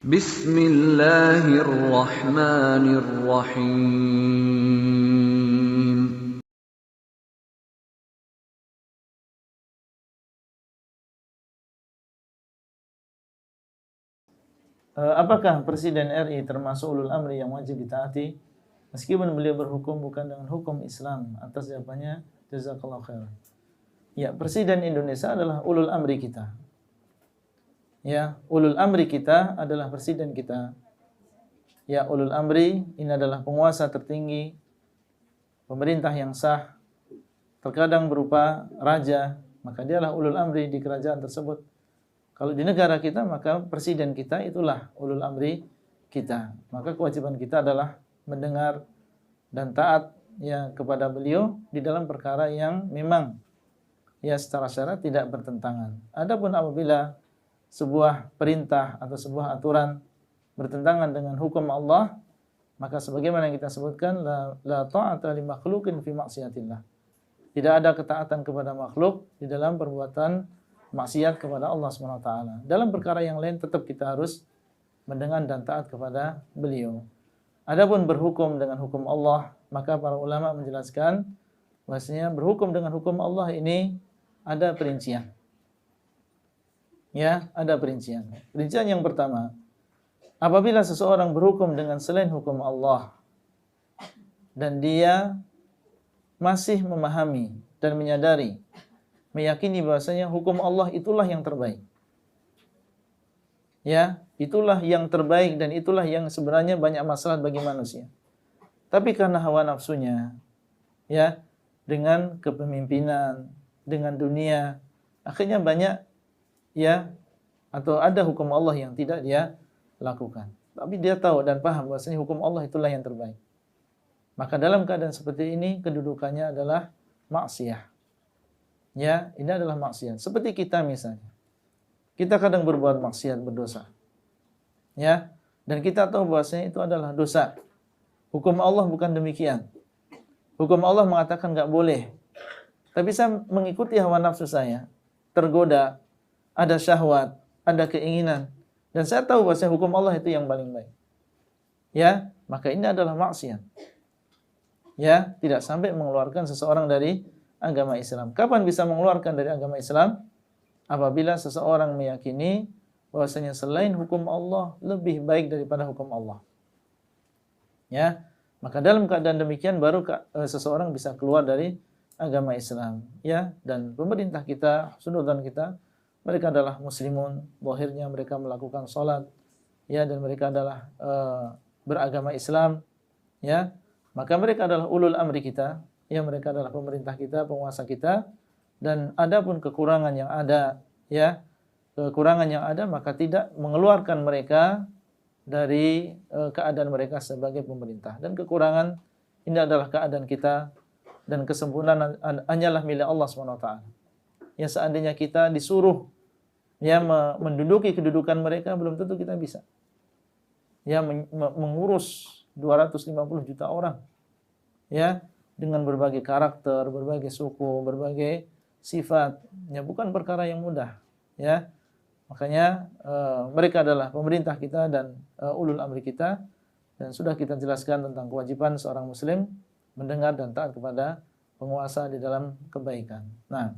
Bismillahirrahmanirrahim. Apakah Presiden RI termasuk ulul amri yang wajib ditaati meskipun beliau berhukum bukan dengan hukum Islam? Atas jawabannya, jazakallahu khairan. Ya, Presiden Indonesia adalah ulul amri kita. Ya, ulul amri kita adalah presiden kita. Ya, ulul amri ini adalah penguasa tertinggi, pemerintah yang sah, terkadang berupa raja, maka dialah ulul amri di kerajaan tersebut. Kalau di negara kita, maka presiden kita itulah ulul amri kita. Maka kewajiban kita adalah mendengar dan taat ya kepada beliau di dalam perkara yang memang ya secara syara tidak bertentangan. Adapun apabila sebuah perintah atau sebuah aturan bertentangan dengan hukum Allah, maka sebagaimana yang kita sebutkan, la ta'ata li makhluqin fi maksiatillah. Tidak ada ketaatan kepada makhluk di dalam perbuatan maksiat kepada Allah SWT. Dalam perkara yang lain tetap kita harus mendengar dan taat kepada beliau. Adapun berhukum dengan hukum Allah, maka para ulama menjelaskan bahwasanya berhukum dengan hukum Allah ini ada perincian. Ya, ada perincian. Perincian yang pertama, apabila seseorang berhukum dengan selain hukum Allah dan dia masih memahami dan menyadari, meyakini bahwasanya hukum Allah itulah yang terbaik. Ya, itulah yang terbaik dan itulah yang sebenarnya banyak masalah bagi manusia. Tapi karena hawa nafsunya, ya, dengan kepemimpinan, dengan dunia, akhirnya banyak ya atau ada hukum Allah yang tidak dia lakukan. Tapi dia tahu dan paham bahwasanya hukum Allah itulah yang terbaik. Maka dalam keadaan seperti ini kedudukannya adalah maksiyah. Ya, ini adalah maksiat. Seperti kita misalnya. Kita kadang berbuat maksiat, berdosa. Ya, dan kita tahu bahwasanya itu adalah dosa. Hukum Allah bukan demikian. Hukum Allah mengatakan enggak boleh. Tapi saya mengikuti hawa nafsu saya, tergoda, ada syahwat, ada keinginan, dan saya tahu bahwasanya hukum Allah itu yang paling baik. Ya, maka ini adalah maksiat. Ya, tidak sampai mengeluarkan seseorang dari agama Islam. Kapan bisa mengeluarkan dari agama Islam? Apabila seseorang meyakini bahwasanya selain hukum Allah lebih baik daripada hukum Allah. Ya, maka dalam keadaan demikian baru seseorang bisa keluar dari agama Islam. Ya, dan pemerintah kita, sultan kita, mereka adalah muslimun, zahirnya mereka melakukan salat, ya, dan mereka adalah beragama Islam, ya. Maka mereka adalah ulul amri kita. Ya, mereka adalah pemerintah kita, penguasa kita, dan adapun kekurangan yang ada, ya, kekurangan yang ada maka tidak mengeluarkan mereka dari keadaan mereka sebagai pemerintah. Dan kekurangan ini adalah keadaan kita dan kesempurnaan hanyalah milik Allah SWT. Ya, seandainya kita disuruh ya menduduki kedudukan mereka, belum tentu kita bisa. Ya, mengurus 250 juta orang. Ya, dengan berbagai karakter, berbagai suku, berbagai sifat, ya bukan perkara yang mudah, ya. Makanya mereka adalah pemerintah kita dan ulul amri kita, dan sudah kita jelaskan tentang kewajiban seorang muslim mendengar dan taat kepada penguasa di dalam kebaikan. Nah,